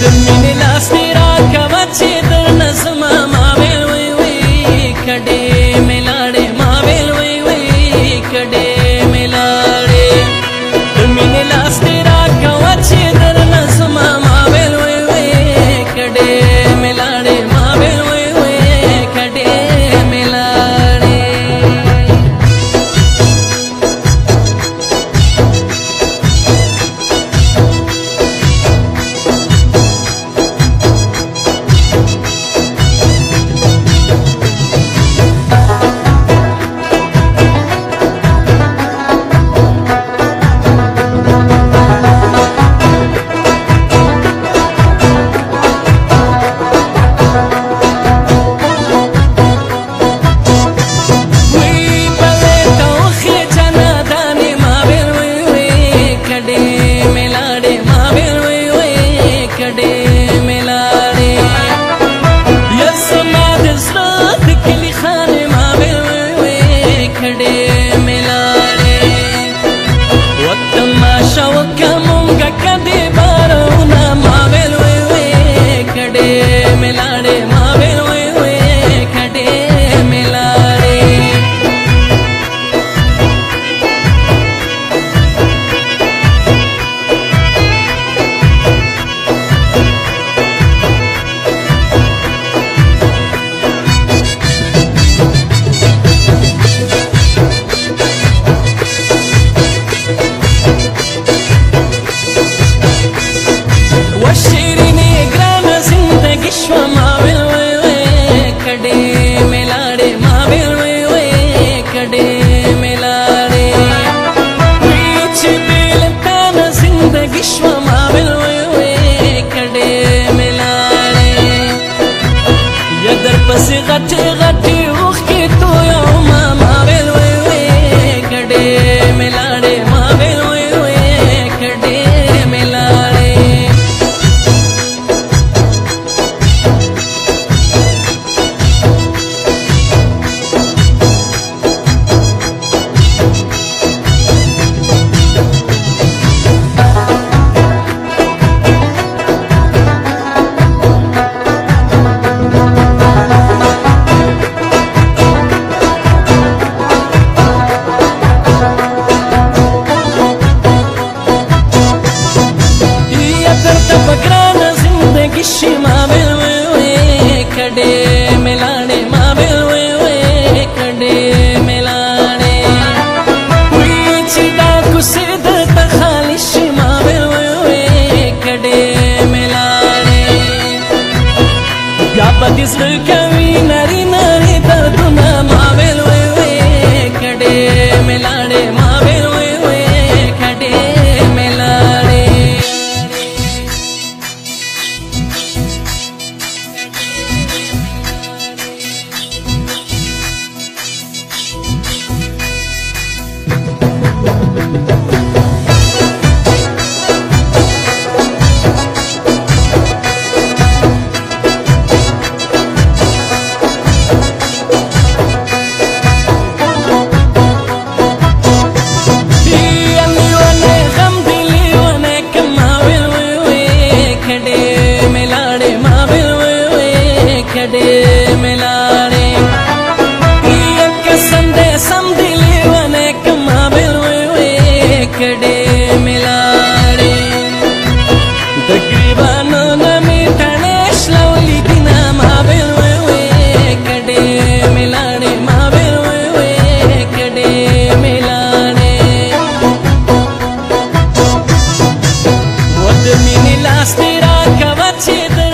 د مینې لاس دې راکوه چې درنه زما ما ویل وی وی کډې مې لاړې ما ویل وی وی کډې مې لاړې د مینې لاس دې راکوه چې درنه زما ما ویل وی وی کډې مې لاړې ما ویل وی وی کډې مې لاړې پسې غټې غټې اوښکې تویومه ما ویل وی وی کډې مې لاړې ما ویل وی وی کډې مې لاړې د زړه کوي نري نري دردونه ما ویل وی وی کډې مې لاړې ما ویل وی وی کډې مې لاړې لاس دې راکوه چې